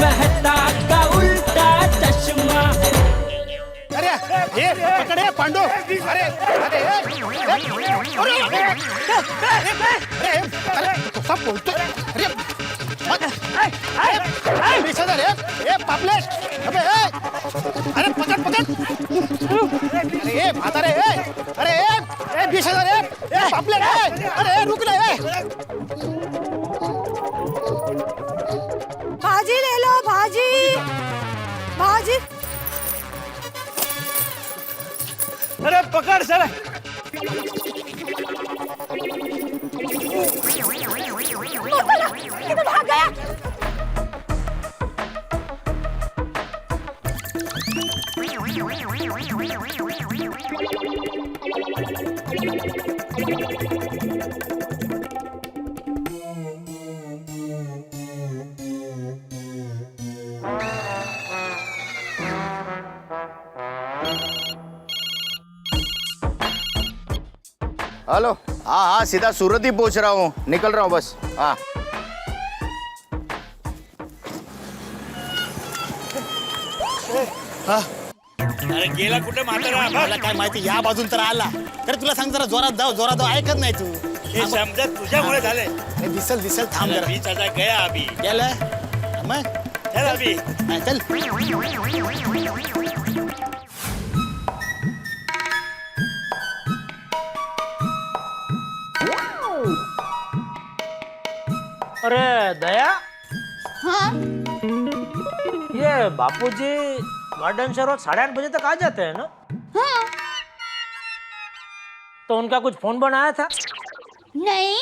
मेहता का उल्टा चश्मा। अरे ये पकड़े पांडु। अरे अरे अरे सब बोलतो। अरे विषधर ये पापलेट। अबे अरे पकड़ पकड़। अरे ये म्हातारे अरे ये विषधर ये पापलेट अरे रुक ना ये। भाजी ले लो, भाजी भाजी। अरे पकड़ सर। किधर भाग गया? हेलो। हाँ हाँ सीधा सूरत ही पहुंच रहा हूँ, निकल रहा हूँ बस। हाँ अरे गेला कुठे म्हातारा? मला काय माहिती या बाजून तर आला तर तुला सांग जरा जोरात जाऊ ऐकत नाही तू। हे समजा तुझ्यामुळे झाले। दिसल दिसल थांब जरा। 20,000 गया अभी। गेलं मग चल अभी चल। अरे दया, हाँ ये बापूजी गार्डन से रोज 8:30 बजे तक आ जाते हैं ना? हाँ। तो उनका कुछ फोन बनाया था? नहीं।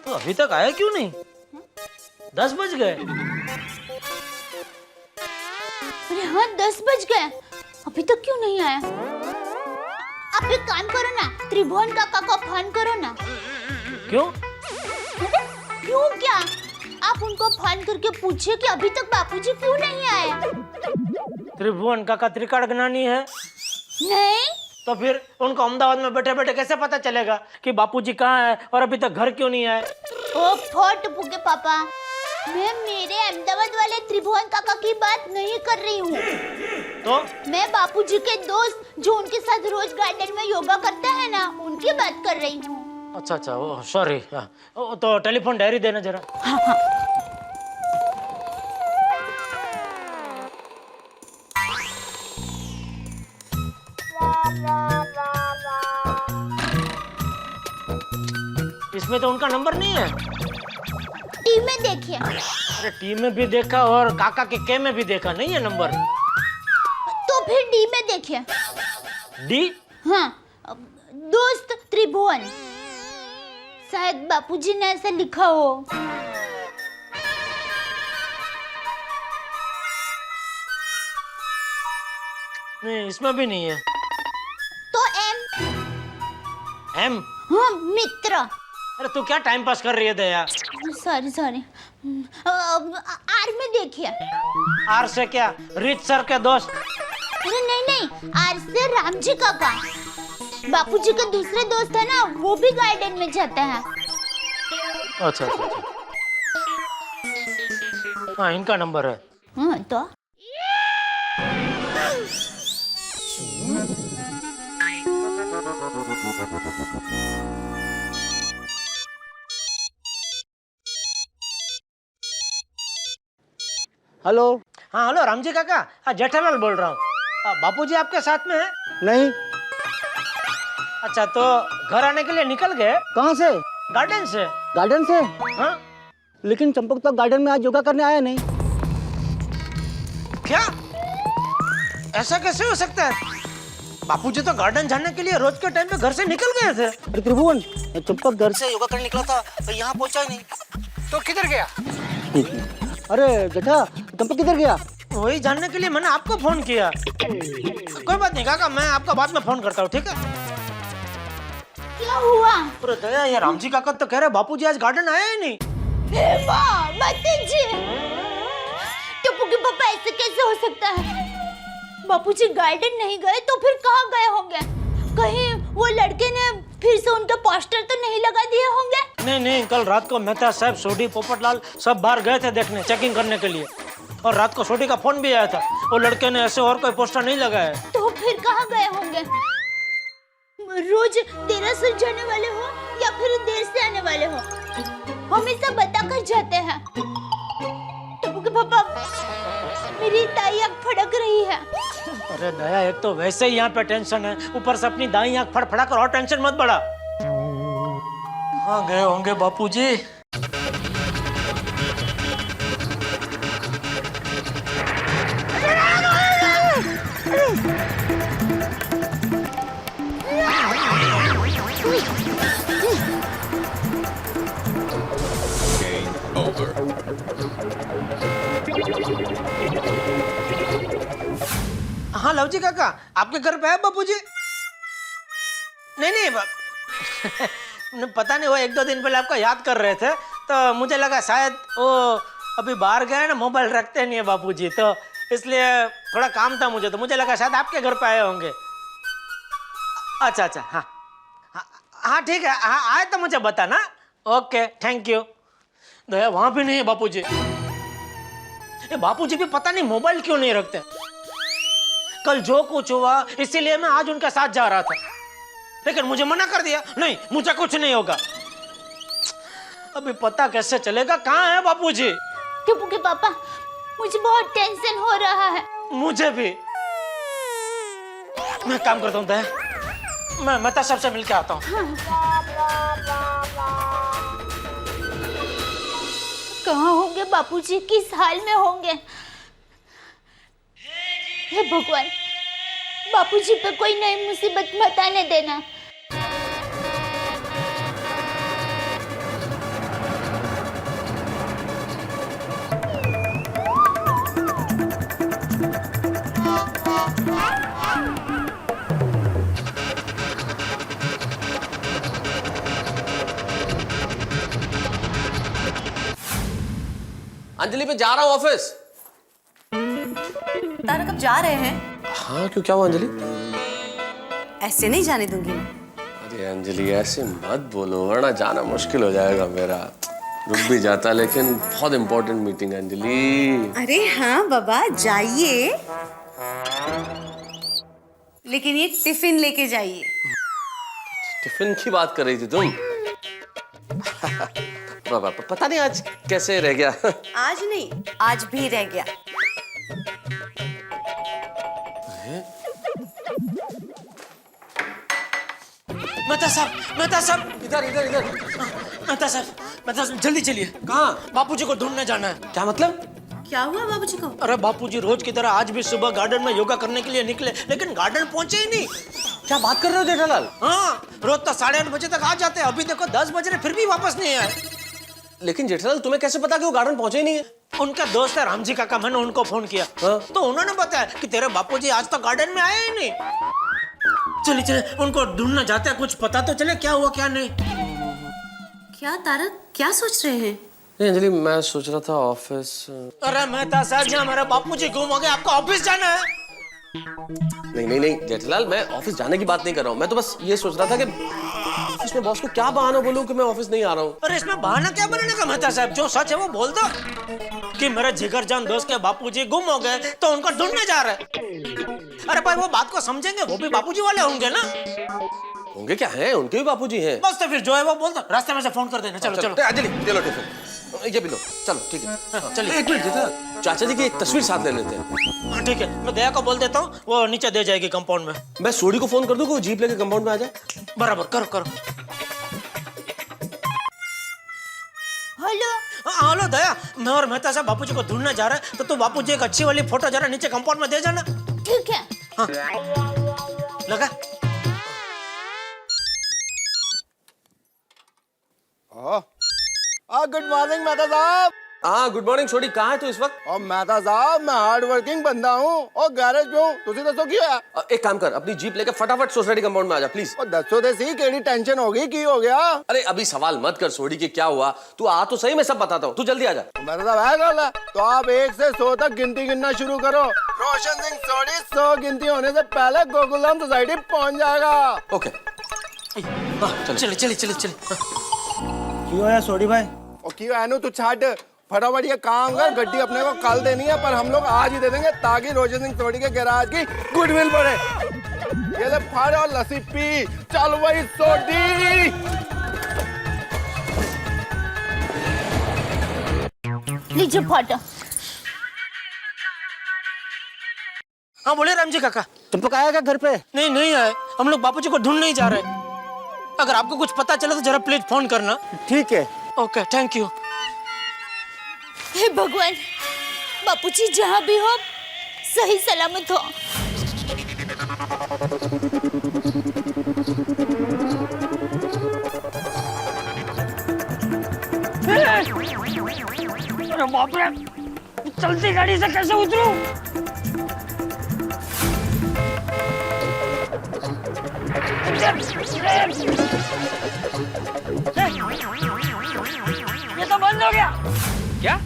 तो अभी तक आया क्यों नहीं? 10 बज गए। अरे हाँ 10 बज गए, अभी तक क्यों नहीं आया? आप एक काम करो ना, त्रिभुवन काका को फोन करो ना। क्यों? क्यों क्या? आप उनको फोन करके पूछिए कि अभी तक बापूजी क्यों नहीं आए। त्रिभुवन काका त्रिकाल ज्ञानी है? नहीं। तो फिर उनको अहमदाबाद में बैठे बैठे कैसे पता चलेगा कि बापूजी कहाँ है और अभी तक घर क्यों नहीं आए? ओ फट पुके पापा, मैं मेरे अहमदाबाद वाले त्रिभुवन काका की बात नहीं कर रही हूँ। तो मैं बापूजी के दोस्त जो उनके साथ रोज गार्डन में योगा करते हैं ना, उनकी बात कर रही हूँ। अच्छा अच्छा, ओ सॉरी। तो टेलीफोन डायरी देना जरा। हाँ हाँ। इसमें तो उनका नंबर नहीं है। टीम में देखिए। अरे टीम में भी देखा और काका के में भी देखा, नहीं है नंबर। तो फिर डी में देखिए। डी? हाँ, दोस्त त्रिभुवन, शायद बापूजी ने ऐसा लिखा हो। नहीं, इसमें भी नहीं है। तो एम। एम? हाँ मित्र। अरे तू क्या टाइम पास कर रही है दया? Sorry sorry. आर में देखिए। आर से क्या? रिच सर के दोस्त? अरे नहीं नहीं, आर से रामजी काका, बापूजी के दूसरे दोस्त है ना, वो भी गार्डन में जाते हैं। अच्छा अच्छा अच्छा। हाँ इनका नंबर है। हाँ तो हेलो। हाँ हेलो रामजी काका, हाँ जेठालाल बोल रहा हूँ। बापूजी आपके साथ में है? नहीं। अच्छा तो घर आने के लिए निकल गए? कहाँ से? गार्डन से। गार्डन से? हाँ। लेकिन चंपक तो गार्डन में आज योगा करने आया नहीं। क्या? ऐसा कैसे हो सकता है? बापूजी तो गार्डन जाने के लिए रोज के टाइम पे घर से निकल गए थे। अरे त्रिभुवन, चंपक घर से योगा करने निकला था तो यहाँ पहुँचा ही नहीं। तो किधर गया? अरे जेठा, चंपक किधर गया? वही जानने के लिए मैंने आपको फोन किया। कोई बात नहीं काका, मैं आपको बाद में फोन करता हूँ, ठीक है? क्या हुआ? अरे दया, ये रामजी काका तो कह रहे बापूजी आज गार्डन आया ही नहीं। टप्पू के पापा, ऐसे कैसे हो सकता है? बापूजी गार्डन नहीं गए तो फिर कहाँ गए होंगे? कहीं वो लड़के ने फिर से उनके पोस्टर तो नहीं लगा दिए होंगे? नहीं, कल रात को मेहता साहब, सोडी, पोपटलाल सब बाहर गए थे देखने, चेकिंग करने के लिए। और रात को सोडी का फोन भी आया था, वो लड़के ने ऐसे और कोई पोस्टर नहीं लगाया। तो फिर कहाँ गए होंगे? रोज देर से जाने वाले हो या फिर देर से आने वाले हो, हमेशा बताकर जाते हैं। टप्पू के पापा, मेरी दाई आँख फड़क रही है। अरे दया, एक तो वैसे ही यहाँ पे टेंशन है, ऊपर से अपनी दाई आँख फड़फड़ा कर और टेंशन मत बढ़ा। कहाँ गए होंगे बापूजी? हाँ लवजी काका, आपके घर पे है बापूजी? नहीं पता नहीं, वो 1-2 दिन पहले आपको याद कर रहे थे, तो मुझे लगा शायद वो अभी बाहर गए ना, मोबाइल रखते नहीं है बापूजी, तो इसलिए थोड़ा काम था मुझे, तो मुझे लगा शायद आपके घर पे आए होंगे। अच्छा, हाँ ठीक है, हाँ आए तो मुझे बताना। Okay, thank you. दया, वहां भी नहीं है बापूजी। ये बापूजी भी पता नहीं मोबाइल क्यों नहीं रखते। कल जो कुछ हुआ इसीलिए मैं आज उनके साथ जा रहा था, लेकिन मुझे मना कर दिया, नहीं मुझे कुछ नहीं होगा। अभी पता कैसे चलेगा कहाँ है बापूजी? टप्पू के पापा, मुझे बहुत टेंशन हो रहा है। मुझे भी। मैं काम करता हूँ दया, मैं मेहता साहब से मिलके आता हूँ। कहाँ होंगे बापूजी, किस हाल में होंगे? हे भगवान, बापूजी पे कोई नई मुसीबत मत आने देना। अंजलि, पे जा रहा हूँ ऑफिस। तारक, अब जा रहे हैं? हाँ, क्यों, क्या हुआ अंजलि? ऐसे नहीं जाने दूंगी मैं। अरे अंजलि, ऐसे मत बोलो, वरना जाना मुश्किल हो जाएगा मेरा। रुक भी जाता, लेकिन बहुत इंपॉर्टेंट मीटिंग है अंजलि। अरे हाँ बाबा, जाइए, लेकिन ये टिफिन लेके जाइए। टिफिन की बात कर रही थी तुम? बाबा, पता नहीं आज कैसे रह गया। आज नहीं, आज भी रह गया। मेहता साहब, इधर। मेहता साहब जल्दी चलिए। कहाँ? बापूजी को ढूंढने जाना है। क्या मतलब? क्या हुआ बाबूजी को? अरे बापूजी रोज की तरह आज भी सुबह गार्डन में योगा करने के लिए निकले, लेकिन गार्डन पहुंचे ही नहीं। क्या बात कर रहे हो जेठालाल? हाँ, रोज तो 8:30 बजे तक आ जाते हैं, अभी देखो 10 बज रहे फिर भी वापस नहीं आए। लेकिन जेठालाल, तुम्हें कैसे पता कि वो गार्डन पहुंचे ही नहीं है? उनका दोस्त है रामजी काका, मैंने उनको फोन किया। हाँ? तो उन्होंने बताया कि तेरे बापूजी आज तक गार्डन में आए ही नहीं। चलिए उनको ढूंढना जाते हैं, कुछ पता तो चले क्या हुआ क्या नहीं। क्या तारक, क्या सोच रहे हैं? नहीं अंजलि, मैं सोच रहा था ऑफिस। अरे मेहता साहब, जहाँ मेरे बापूजी गुम हो गए, आपको ऑफिस जाना है? नहीं जेठालाल, मैं ऑफिस जाने की बात नहीं कर रहा हूँ। मैं तो बस ये सोच रहा था कि ऑफिस में बॉस को क्या बहाना बोलूं कि मैं ऑफिस नहीं आ रहा हूँ। अरे इसमें बहाना क्या बनाने का मेहता साहब, जो सच है वो बोल दो कि मेरे जिगरजान दोस्त के बापूजी गुम हो गए, तो उनको ढूंढने जा रहे। अरे भाई, वो बात को समझेंगे, वो भी बापूजी वाले होंगे ना। होंगे क्या है, उनके भी बापूजी हैं। बस तो फिर जो है वो बोल दो, रास्ते में से फोन कर देना। चलो अंजलि, चलो टिफिन ये भी लो। चलो ठीक है, चलिए। एक मिनट जेठा, चाचा जी की एक तस्वीर साथ ले लेते हैं। हाँ ठीक है, मैं दया को बोल देता हूँ, वो नीचे दे जाएगी कंपाउंड में। मैं सोडी को फोन कर दूं कि वो जीप लेके कंपाउंड में आ जाए? बराबर, करो। हेलो। हेलो दया, मैं और मेहता साहब बापूजी को ढूंढने जा रहे हैं, तो तू बापूजी एक अच्छी वाली फोटो जरा नीचे कंपाउंड में दे जाना। ठीक है। हाँ, लगा। गुड मॉर्निंग मेहता साहब। हाँ गुड मॉर्निंग सोडी, कहाँ है तू इस वक्त? और मेहता साहब, मैं हार्ड वर्किंग बंदा हूँ और गैरेज पे हूँ। तुसी दसो की है? एक काम कर, अपनी जीप लेके फटाफट सोसाइटी कंपाउंड में आ जा प्लीज। और दसो दे सी, केड़ी टेंशन होगी, की हो गया? अरे अभी सवाल मत कर सोडी कि क्या हुआ, तू आ तो सही, मैं सब बताता हूँ, तू जल्दी आ जा। मेहता साहब है गल है, तो आप 1 से 100 तक गिनती गिनना शुरू करो। रोशन सिंह सोडी 100 गिनती होने से पहले गोकुलधाम सोसाइटी पहुँच जाएगा। ओके। चले चले चले चले क्यों है सोडी भाई? और क्यों एनु तू छाट फटाफट ये काम कर, गड्डी अपने को कल देनी है पर हम लोग आज ही दे देंगे ताकि रोशन सिंह सोडी के गैराज की गुडविल बढ़े। ये ले फाड़ और लस्सी पी, चल भाई सोडी। लीजिए फाटा। हाँ बोले राम जी काका। चंपक आएगा घर पे? नहीं नहीं आए, हम लोग बापूजी को ढूंढ नहीं जा रहे। अगर आपको कुछ पता चला तो जरा प्लीज फोन करना। ठीक है। Okay thank you. हे भगवान, बापूजी जहाँ भी हो सही सलामत हो। अरे बाप रे, चलती गाड़ी से कैसे उतरूं? ये तो बंद हो गया। क्या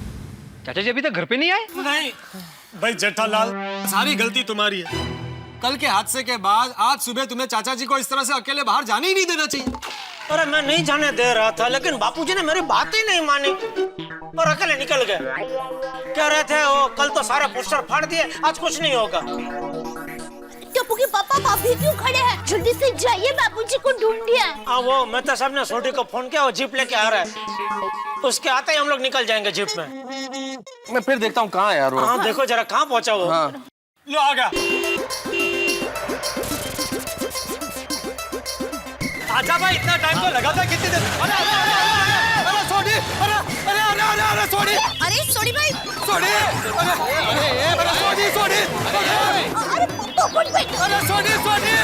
चाचा जी अभी तक घर पे नहीं आए? नहीं भाई जेठालाल, सारी गलती तुम्हारी है। कल के हादसे के बाद आज सुबह तुम्हें चाचा जी को इस तरह से अकेले बाहर जाने ही नहीं देना चाहिए। अरे मैं नहीं जाने दे रहा था, लेकिन बापूजी ने मेरी बात ही नहीं मानी और अकेले निकल गए। कह रहे थे वो कल तो सारे पोस्टर फाड़ दिए, आज कुछ नहीं होगा। टप्पू के पापा अभी क्यों खड़े हैं? जल्दी से जाइए, बापूजी को ढूंढिए। हाँ वो मेहता साहब ने सोटी को फोन किया, वो जीप लेके आ रहा है। उसके आते ही हम लोग निकल जाएंगे जीप में। मैं फिर देखता हूँ कहाँ है यार वो। हाँ देखो जरा कहाँ पहुँचा वो। हाँ। लो आ गया। आजा भाई, इतना टाइम तो लगा था कितनी देर? अरे अरे अरे अरे सोडी, अरे अरे अरे अरे अरे सोडी, अरे सोडी भाई, सोडी, अरे अरे अरे सोडी सोडी, अरे पकड़ भाई, अरे सोडी सोडी,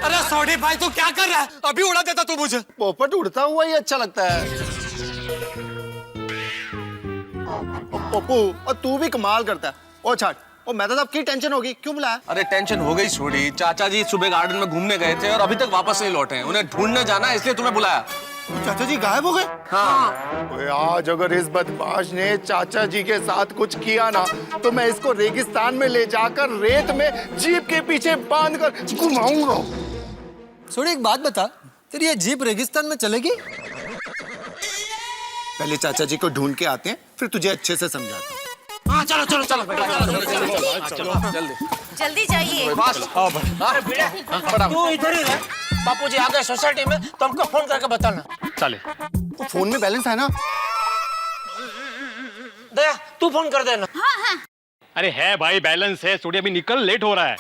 अरे सोडी भाई तू क्या कर रहा है? अभी उड़ा देता तू मुझे। पोपट उड़ता हुआ ही अच्छा लगता है। पप्पू, और तू भी कमाल करता है। ओ छाट, ओ मेहता साहब की टेंशन होगी, क्यों बुलाया? अरे टेंशन हो गई छोड़ी, चाचा जी सुबह गार्डन में घूमने गए थे और अभी तक वापस नहीं लौटे हैं। उन्हें ढूंढने जाना है इसलिए तुम्हें बुलाया। चाचा जी गायब हो गए? हाँ। ओए आज अगर इस बदमाश ने चाचा जी के साथ कुछ किया ना तो मैं इसको रेगिस्तान में ले जाकर रेत में जीप के पीछे बांधकर घुमाऊंगा। सोडी एक बात बता, तेरी ये जीप रेगिस्तान में चलेगी? पहले चाचा जी को ढूंढ के आते हैं, फिर तुझे अच्छे से समझाता हूँ। हाँ चलो चलो चलो जल्दी जल्दी जाइए। तू इधर ही रह, बापूजी आ गए सोसाइटी में तो हमको फोन करके बताना। चले। तो फोन में बैलेंस है ना? दया तू फोन कर देना। अरे है भाई, बैलेंस है। सोडी अभी निकल, लेट हो रहा है।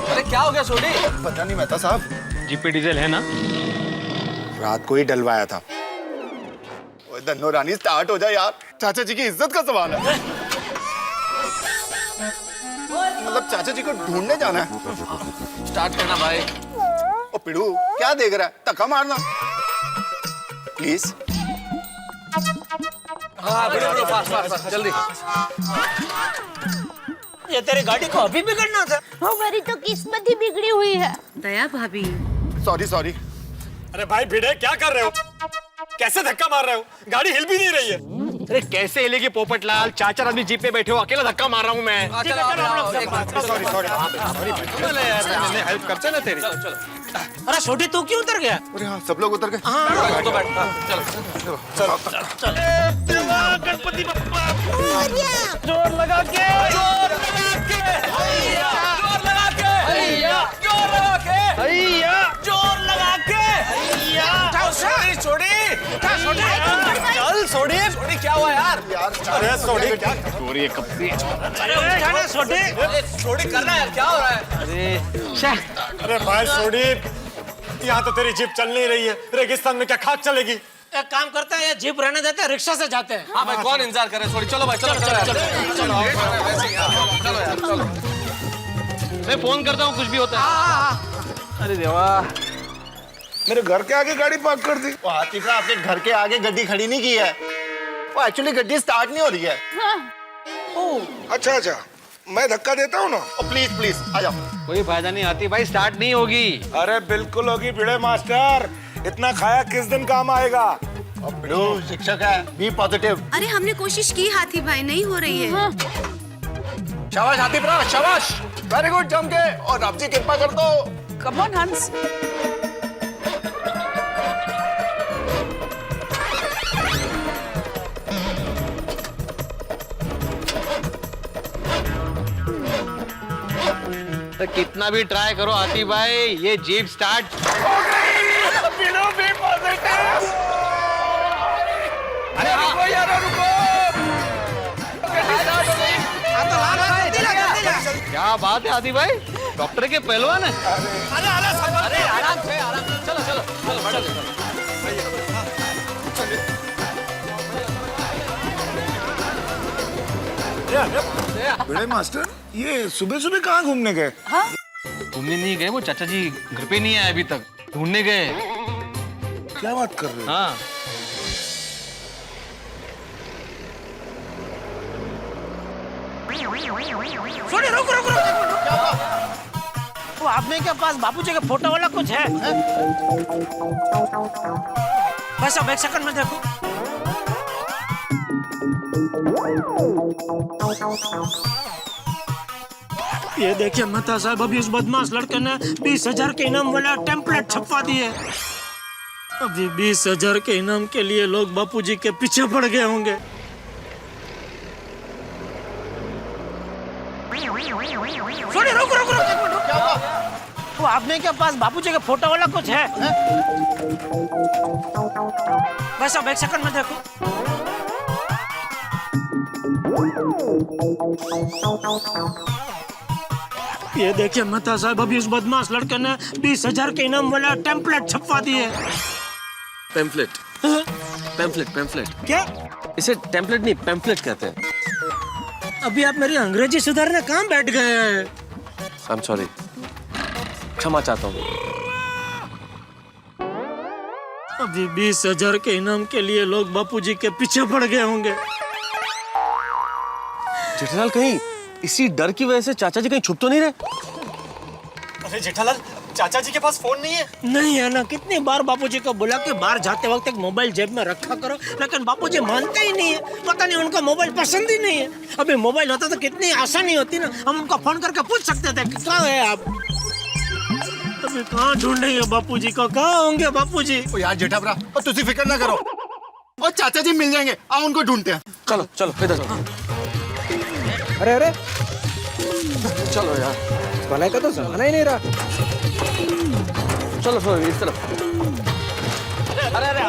अरे क्या हो गया सोडी? पता नहीं मेहता साहब, जीप पे डीजल है ना? रात को ही डलवाया था। ओए धन्नो रानी स्टार्ट हो जाए यार, चाचा जी की इज्जत का सवाल है। मतलब चाचा जी को ढूंढने जाना है। स्टार्ट करना भाई। ओ पिड़ू क्या देख रहा है, धक्का मारना प्लीज। हाँ बिल्कुल, फास्ट फास्ट फास्ट जल्दी। ये तेरी गाड़ी को अभी बिगड़ना था। हमारी तो किस्मत ही बिगड़ी हुई है। दया भाभी। Sorry sorry. अरे भाई भिड़े क्या कर रहे हो? कैसे धक्का मार रहे हो? गाड़ी हिल भी नहीं रही है। अरे कैसे हिलेगी पोपटलाल? 4 आदमी जीप पे बैठे हो, अकेला धक्का मार रहा हूँ मैं। सॉरी सॉरी मैंने हेल्प करते ना तेरी। अरे छोटी तू क्यों उतर गया? अरे हाँ सब लोग उतर गए। तो बैठ चलो चलो गणपति बप्पा जोर लगा के, जोर लगा के, जोर लगा के, जोर लगा के, जोर लगा के। चल सोडी, सोडी क्या हुआ यार? अरे सोडी क्या? चोरी कब से? अरे उठाना छोटे। सोडी कर रहा है, क्या हो रहा है? अरे भाई सोडी, यहाँ तो तेरी जीप चल नहीं रही है, रेगिस्तान में क्या खाक चलेगी? एक काम करते हैं, ये जीप रहने देते हैं, रिक्शा से जाते हैं। हाँ भाई कौन इंतजार करे? सोडी चलो भाई, चलो चलो। मैं फोन करता हूँ, कुछ भी होता है। अरे देवा, मेरे घर के आगे गाड़ी पार्क कर दी। वो आतिफा आपके घर के आगे गड्डी खड़ी नहीं की है, वो एक्चुअली गड्डी स्टार्ट नहीं हो रही है। अच्छा अच्छा, मैं धक्का देता हूँ ना। प्लीज प्लीज आ जाओ। कोई फायदा नहीं, आती भाई स्टार्ट नहीं होगी। अरे बिल्कुल होगी भिड़े मास्टर, इतना खाया किस दिन काम आएगा। बिडू शिक्षक है, बी पॉजिटिव। अरे हमने कोशिश की हाथी भाई, नहीं हो रही है। हाँ। शाबाश हाथी प्रा, शाबाश, वेरी गुड, जम के। और रब जी कृपा कर दो। कम ऑन हंस। तो कितना भी ट्राई करो हाथी भाई, ये जीप स्टार्ट बिडू बी पॉजिटिव। अरे रुको यार, रुको। क्या बात है हाथी भाई, डॉक्टर के पहलवान है। अरे आराम से चलो चलो चलो बढ़ो चलो। बड़े मास्टर, ये सुबह सुबह कहाँ घूमने गए? घूमने नहीं गए, वो चाचा जी घर पे नहीं आए अभी तक, ढूंढने गए। क्या बात कर रहे हो? हाँ सोनी रुक रुक रुक। वो आपने के पास बापूजी के फोटो वाला कुछ है? बस अब एक सेकंड में देखो। ये देखिए मेहता साहब, अभी उस बदमाश लड़के ने 20,000 के इनाम वाला टेम्पलेट छपवा दिए। अभी 20,000 के इनाम के लिए लोग बापूजी के पीछे पड़ गए होंगे। सोनी रुक रुक रुक एक मिनट रुक। वो आपने के पास बापूजी के फोटो वाला कुछ है? बस अब एक सेकंड में देखो। ये देखिए मेहता साहब, अभी उस बदमाश लड़के ने 20,000 के इनाम वाला टेम्पलेट छपवा दिए। पैम्फलेट पैम्फलेट पैम्फलेट क्या? इसे टेम्पलेट नहीं पैम्फलेट कहते हैं। अभी आप मेरी अंग्रेजी सुधारने कहाँ बैठ गए हैं? आई एम सॉरी, क्षमा चाहता हूँ। अभी 20,000 के इनाम के लिए लोग बापूजी के पीछे पड़ गए होंगे। जेठालाल, कहीं इसी डर की वजह से चाचा जी कहीं छुप तो नहीं रहे? अरे जेठालाल, चाचा जी के पास फोन नहीं है। नहीं है ना, कितनी बार बापूजी को बुला के बाहर जाते वक्त एक मोबाइल जेब में रखा करो, लेकिन बापूजी मानते ही नहीं है। पता नहीं उनका मोबाइल पसंद ही नहीं है। अभी मोबाइल होता तो कितनी आसानी होती ना, हम उनको फोन करके पूछ सकते थे कि कहाँ है आप। अभी कहाँ ढूंढेंगे बापूजी को, कहाँ होंगे बापूजी? ओ यार जेठाभरा, और तुसी फिक्र ना करो, और चाचा जी मिल जाएंगे, आओ उनको ढूंढते हैं। चलो चलो इधर चलो। अरे अरे, चलो यार, भलाई का तो जमाना ही नहीं रहा। चलो चलो इस तरफ। अरे अरे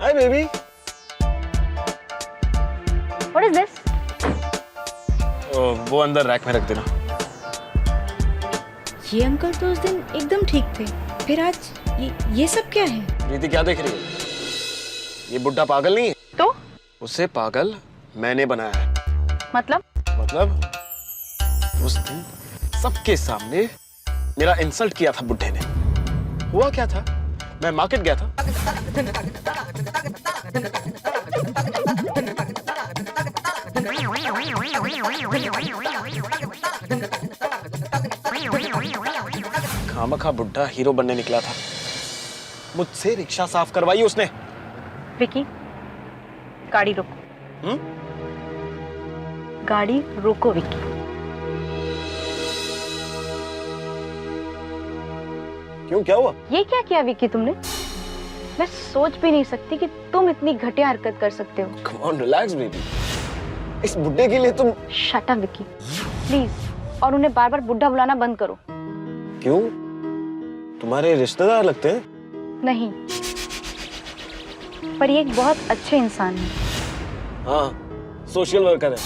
hi baby. What is this? वो अंदर रैक में रख देना। ये अंकल तो उस दिन एकदम ठीक थे, फिर आज ये सब क्या है? रीति क्या देख रही है? ये बुड्ढा पागल नहीं है? तो? उसे पागल मैंने बनाया है। मतलब उस दिन सबके सामने मेरा इंसल्ट किया था बुड्ढे ने। हुआ क्या था, मैं मार्केट गया था, खामखा बुड्ढा हीरो बनने निकला था। मुझसे रिक्शा साफ करवाई उसने। विकी, गाड़ी रोको। गाड़ी रोको विकी। क्यों, क्या हुआ? ये क्या किया विकी तुमने? मैं सोच भी नहीं सकती कि तुम इतनी घटिया हरकत कर सकते हो। Come on, relax, baby. इस बुड्ढे के लिए तुम। Shut up Vicky, please. और उन्हें बार बार बुड्ढा बुलाना बंद करो। क्यों, तुम्हारे रिश्तेदार लगते हैं? नहीं, पर ये एक बहुत अच्छे इंसान है। हाँ, सोशल वर्कर है,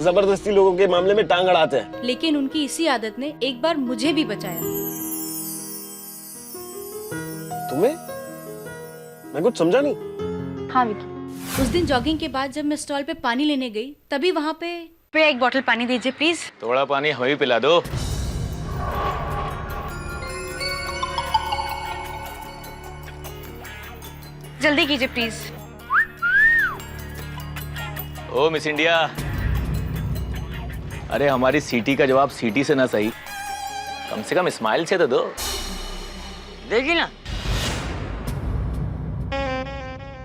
जबरदस्ती लोगों के मामले में टांग अड़ाते हैं। लेकिन उनकी इसी आदत ने एक बार मुझे भी बचाया। तुम्हें? मैं कुछ समझा नहीं। हाँ विकी, उस दिन जॉगिंग के बाद जब मैं स्टॉल पे पानी लेने गई, तभी वहाँ पे एक बोतल पानी दीजिए प्लीज। थोड़ा पानी हमें भी पिला दो। जल्दी कीजिए प्लीज। ओ मिस इंडिया, अरे हमारी सीटी का जवाब सीटी से ना सही, कम से कम स्माइल से तो दो। देगी ना,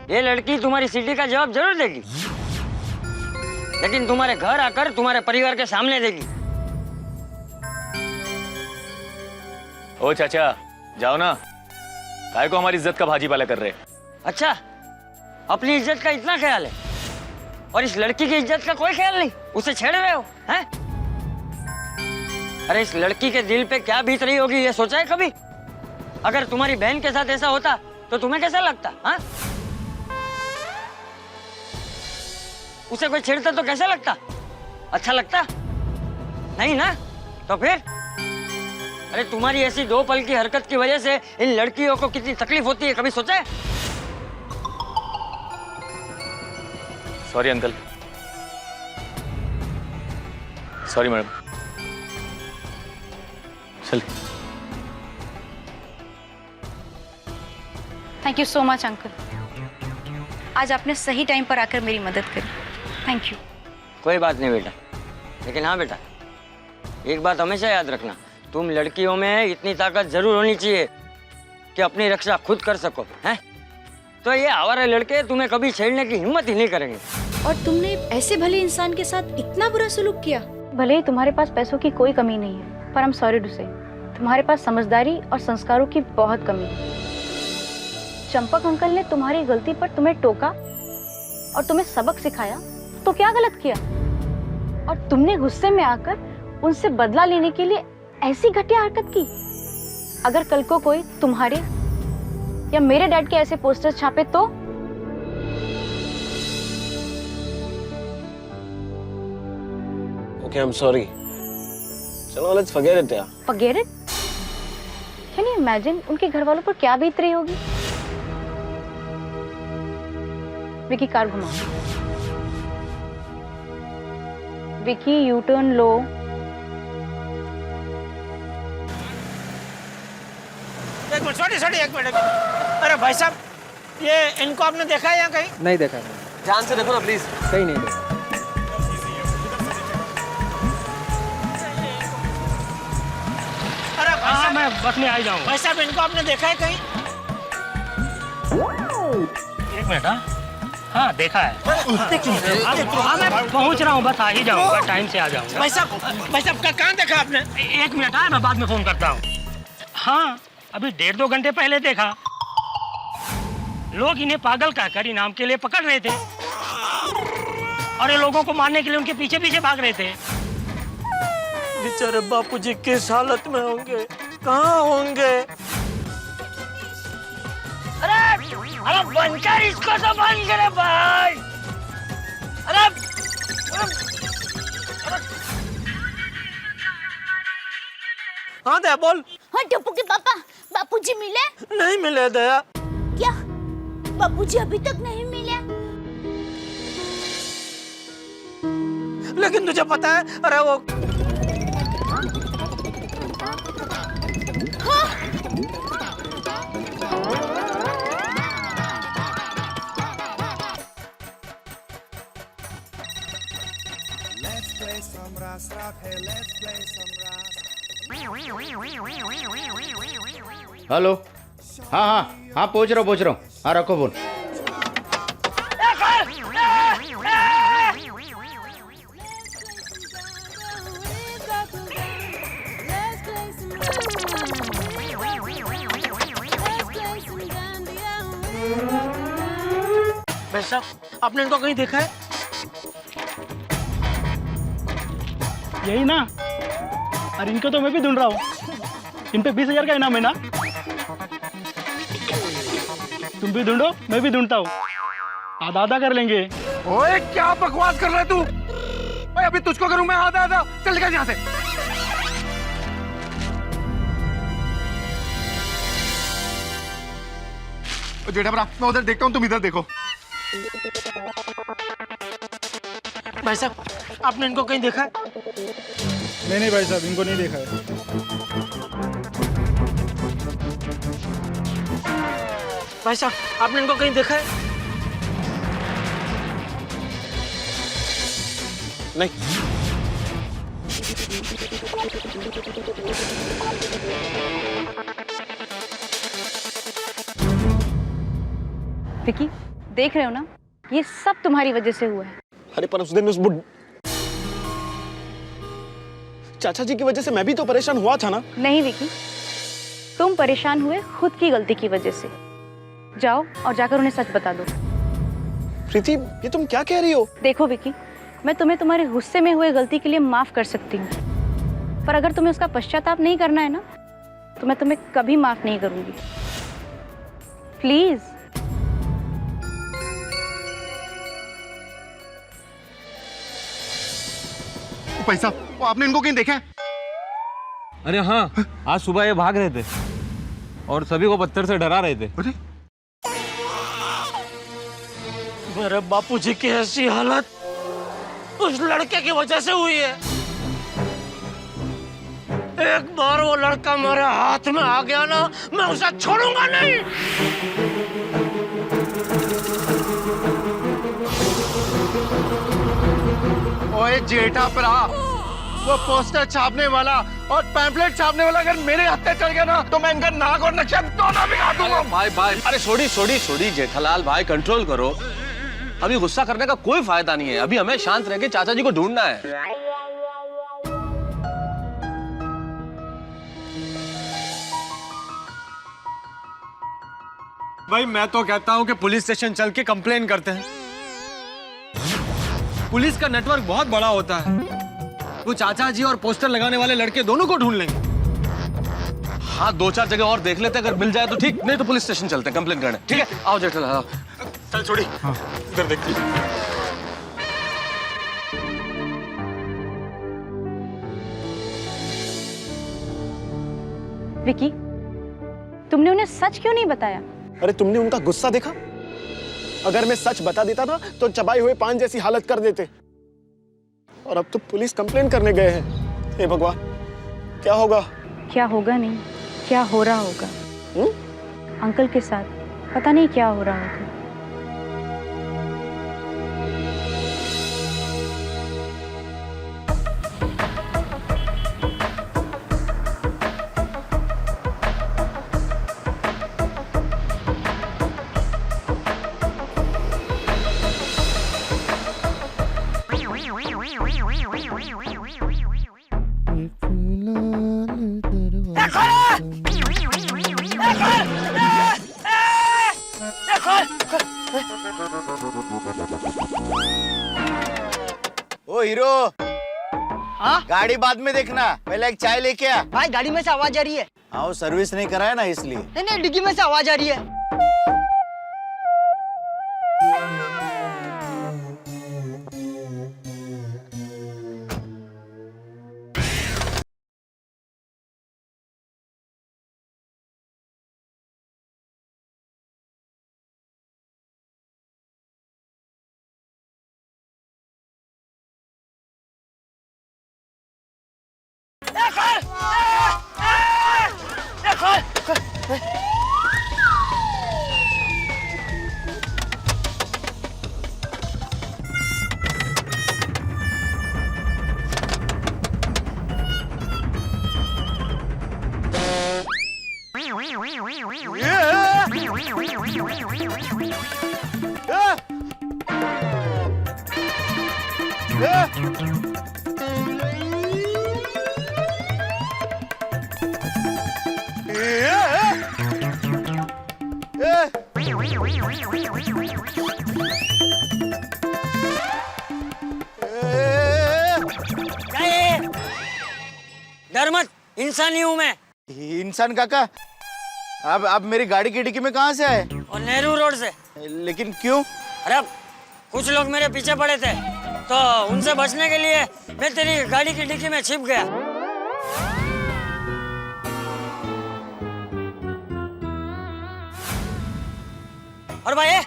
ये लड़की तुम्हारी सीटी का जवाब जरूर देगी, लेकिन तुम्हारे घर आकर तुम्हारे परिवार के सामने देगी। ओ चाचा जाओ ना, काय को हमारी इज्जत का भाजीपाला कर रहे। अच्छा, अपनी इज्जत का इतना ख्याल है और इस लड़की की इज्जत का कोई ख्याल नहीं, उसे छेड़ रहे हो हैं? अरे इस लड़की के दिल पे क्या बीत रही होगी, ये सोचा है कभी? अगर तुम्हारी बहन के साथ ऐसा होता तो तुम्हें कैसा लगता? हाँ, उसे कोई छेड़ता तो कैसा लगता? अच्छा लगता नहीं ना? तो फिर अरे तुम्हारी ऐसी दो पल की हरकत की वजह से इन लड़कियों को कितनी तकलीफ होती है, कभी सोचा है? Sorry uncle, sorry madam. चल। Thank you so much uncle, आज आपने सही टाइम पर आकर मेरी मदद करी, थैंक यू। कोई बात नहीं बेटा, लेकिन हाँ बेटा, एक बात हमेशा याद रखना, तुम लड़कियों में इतनी ताकत जरूर होनी चाहिए कि अपनी रक्षा खुद कर सको, हैं? तो ये आवारा लड़के तुम्हें कभी छेड़ने की हिम्मत ही नहीं करेंगे। और तुमने ऐसे भले इंसान के साथ इतना बुरा सलूक किया? भले ही तुम्हारे पास पैसों की कोई कमी नहीं है, पर आई एम सॉरी टू से, तुम्हारे पास समझदारी और संस्कारों की बहुत कमी है। चंपक अंकल ने तुम्हारी गलती पर तुम्हें टोका और तुम्हें सबक सिखाया, तो क्या गलत किया? और तुमने गुस्से में आकर उनसे बदला लेने के लिए ऐसी घटिया हरकत की। अगर कल को कोई तुम्हारे या मेरे डैड के ऐसे पोस्टर्स छापे तो? Okay, I'm sorry. चलो let's forget it यार। Forget it? Can you imagine उनके घर वालों पर क्या बीत रही होगी? विकी कार घुमाओ। विकी यू टर्न लो। एक मिनट, सॉरी एक मिनट। अरे भाई साहब, ये इनको आपने देखा है यहाँ कहीं? नहीं देखा है। ध्यान से देखो ना प्लीज। कहीं नहीं देखा। अरे भाई साहब, मैं बस में आ जाऊंगा। भाई साहब, इनको आपने देखा है कहीं? एक मिनट। हाँ देखा है। हाँ मैं पहुँच रहा हूँ, बस आ ही जाऊँगा, टाइम से आ जाऊँगा। भाई साहब कहाँ देखा आपने? एक मिनट, मैं बाद में फोन करता हूँ। हाँ अभी 1.5-2 घंटे पहले देखा। लोग इन्हें पागल कहकर इनाम के लिए पकड़ रहे थे और ये लोगों को मारने के लिए उनके पीछे पीछे भाग रहे थे। बेचारे बापूजी किस हालत में होंगे, कहाँ होंगे? अरे बनकर इसको तो बंद करे भाई। अरे हाँ दया बोल। हाँ टप्पू के पापा, बापूजी मिले? नहीं मिले दया। क्या बापूजी अभी तक नहीं मिले? लेकिन तुझे पता है, अरे वो हेलो। हाँ पहुंच रहा हूँ। हाँ रखो फोन। भाई साहब, आपने इनको कहीं देखा है? यही ना, और इनको तो मैं भी ढूंढ रहा हूँ। इन पे 20,000 का इनाम है ना? तुम भी ढूंढो, मैं भी ढूंढता हूँ, आधा आधा कर लेंगे। ओए क्या बकवास कर रहा है तू? ओए अभी तुझको करूँ मैं आधा आधा, चल निकल यहाँ से। जेठा बड़ा, मैं उधर देखता हूँ, तुम इधर देखो। भाई साहब, आपने इनको कहीं देखा है? नहीं भाई साहब, इनको नहीं देखा है। भाई साहब, आपने इनको कहीं देखा है? नहीं विकी, देख रहे हो ना, ये सब तुम्हारी वजह से हुआ है। अरे पर उस दिन उस चाचा जी की वजह से मैं भी तो परेशान हुआ था ना। नहीं विकी, तुम परेशान हुए खुद की गलती की वजह से। जाओ और जाकर उन्हें सच बता दो। प्रीति, ये तुम क्या कह रही हो? देखो विकी, मैं तुम्हें तुम्हारे गुस्से में हुए गलती के लिए माफ कर सकती हूँ, पर अगर तुम्हें उसका पश्चाताप नहीं करना है ना, तो मैं तुम्हें कभी माफ नहीं करूंगी। प्लीज। पैसा, वो आपने इनको कहीं देखा है? अरे हाँ, आज सुबह ये भाग रहे थे और सभी को पत्थर से डरा रहे थे। मेरे बापूजी की ऐसी हालत उस लड़के की वजह से हुई है। एक बार वो लड़का मेरे हाथ में आ गया ना, मैं उसे छोड़ूंगा नहीं। ओए जेठा भरा, वो पोस्टर छापने वाला और पैम्पलेट छापने वाला अगर मेरे हाथ पे चढ़ गया ना, तो मैं इनका नाक और नक्शा दोनों भी काट दूंगा। भाई, अरे छोड़ी जेठालाल भाई, कंट्रोल करो। अभी गुस्सा करने का कोई फायदा नहीं है। अभी हमें शांत रह के चाचा जी को ढूंढना है। भाई मैं तो कहता हूँ कि पुलिस स्टेशन चल के कंप्लेन करते हैं। पुलिस का नेटवर्क बहुत बड़ा होता है। वो चाचा जी और पोस्टर लगाने वाले लड़के दोनों को ढूंढ लेंगे। हाँ, 2-4 जगह और देख लेते हैं, अगर मिल जाए तो ठीक, नहीं तो पुलिस स्टेशन चलते हैं कंप्लेन करने। ठीक है, आओ जेठालाल आओ। चल छोड़ी, इधर देखती। विकी, तुमने उन्हें सच क्यों नहीं बताया? अरे तुमने उनका गुस्सा देखा? अगर मैं सच बता देता था तो चबाई हुए पान जैसी हालत कर देते। और अब तो पुलिस कंप्लेन करने गए हैं। हे भगवान, क्या होगा? क्या होगा नहीं, क्या हो रहा होगा। अंकल के साथ पता नहीं क्या हो रहा होगा। ओ हीरो, हाँ? गाड़ी बाद में देखना, पहले एक चाय लेके आ। भाई गाड़ी में से आवाज आ रही है। हाँ, वो सर्विस नहीं कराया ना इसलिए। नहीं, डिग्गी में से आवाज आ रही है। डर मत, इंसान ही हूँ मैं। इंसान काका, अब मेरी गाड़ी की डिक्की में कहाँ से आए? और नेहरू रोड से। लेकिन क्यों? अरे कुछ लोग मेरे पीछे पड़े थे, तो उनसे बचने के लिए मैं तेरी गाड़ी की डिक्की में छिप गया। और भाई,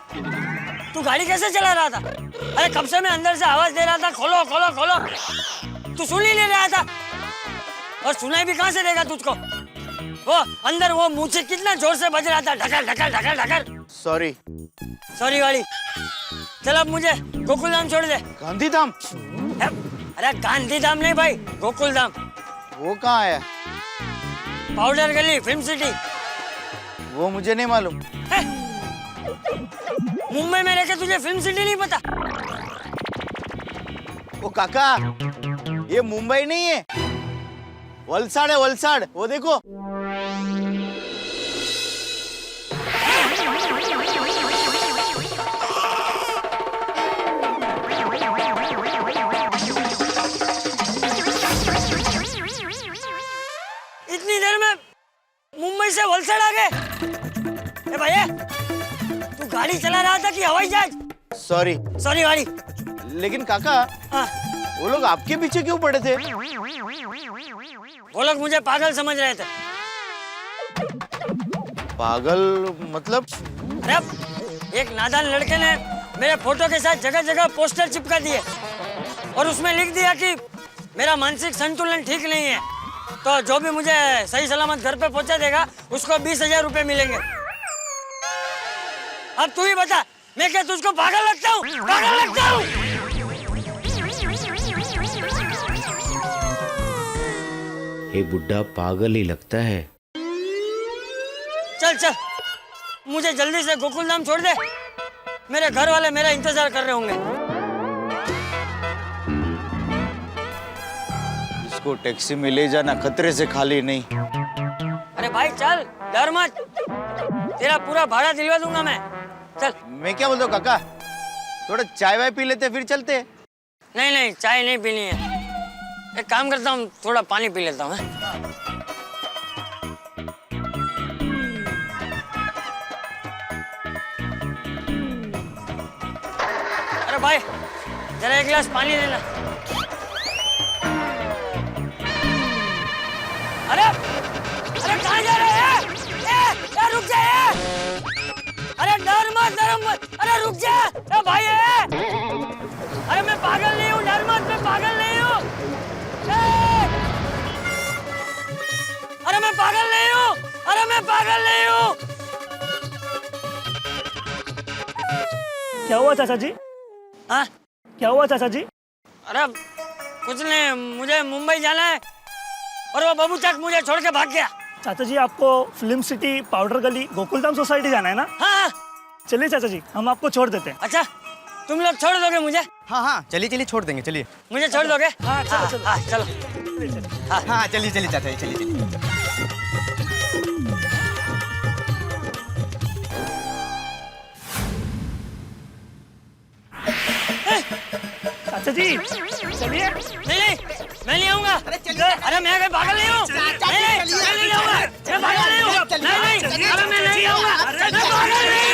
तू गाड़ी कैसे चला रहा था? अरे कब से मैं अंदर से आवाज दे रहा था, खोलो खोलो खोलो, तू सुन ही नहीं रहा था। और सुनाई भी कहाँ से देगा तुझको? वो अंदर वो मुझे कितना जोर से बज रहा था, ढकल ढकल ढकल ढकल। सॉरी गाड़ी। चल अब मुझे गोकुल धाम छोड़ दे। गांधी धाम? अरे गांधी धाम नहीं भाई, गोकुल धाम। वो कहाँ है? पाउडर गली, फिल्म सिटी। वो मुझे नहीं मालूम। मुंबई में रहकर तुझे फिल्म सिटी नहीं पता? वो काका, ये मुंबई नहीं है, वलसाड़ है, वलसाड़। वो देखो। इतनी देर में मुंबई से वलसाड़ आ गए? ए भैया, तू गाड़ी चला रहा था कि हवाई जहाज? सॉरी। सॉरी गाड़ी। लेकिन काका, वो लोग आपके पीछे क्यों पड़े थे? वो लोग मुझे पागल समझ रहे थे। पागल मतलब? अरे एक नादान लड़के ने मेरे फोटो के साथ जगह जगह पोस्टर चिपका दिए और उसमें लिख दिया कि मेरा मानसिक संतुलन ठीक नहीं है, तो जो भी मुझे सही सलामत घर पे पहुंचा देगा उसको 20,000 रुपए मिलेंगे। अब तू ही बता, मैं क्या तुझको पागल लगता हूँ? पागल लगता हूँ? ये बुड्ढा पागल ही लगता है। चल चल, मुझे जल्दी से गोकुल धाम छोड़ दे, मेरे घर वाले मेरा इंतजार कर रहे होंगे। इसको टैक्सी में ले जाना खतरे से खाली नहीं। अरे भाई चल, डर मत, तेरा पूरा भाड़ा दिलवा दूंगा मैं। चल। मैं क्या बोलता हूँ काका, थोड़ा चाय वाय पी लेते फिर चलते। नहीं नहीं, चाय नहीं पीनी है। एक काम करता हूँ, थोड़ा पानी पी लेता हूँ। अरे भाई, जरा एक गिलास पानी देना। अरे अरे कहाँ जा रहे हैं? रुक जा। अरे डर मत। अरे रुक जा। भाई अरे मैं पागल नहीं हूँ, डर मत, मैं पागल नहीं हूँ। अरे मैं पागल नहीं हूँ। क्या हुआ चाचा जी? हाँ? क्या हुआ चाचा जी? अरे कुछ नहीं, मुझे मुंबई जाना है और वो बाबू चक मुझे छोड़ के भाग गया। चाचा जी, आपको फिल्म सिटी, पाउडर गली, गोकुलधाम सोसाइटी जाना है ना? हाँ। चलिए चाचा जी, हम आपको छोड़ देते हैं। अच्छा, तुम लोग छोड़ दोगे मुझे? हाँ, चलिए छोड़ देंगे, चलिए। मुझे छोड़ दोगे? हाँ, चलो। हाँ, चलिए चाचा जी, चलिए। चाचा जी, चलिए। नहीं, मैं नहीं आऊंगा। अरे मैं कोई पागल नहीं हूँ। नहीं, मैं नहीं आऊंगा। मैं पागल नहीं हूँ। नहीं, अरे मैं नहीं आऊंगा। मैं पागल नहीं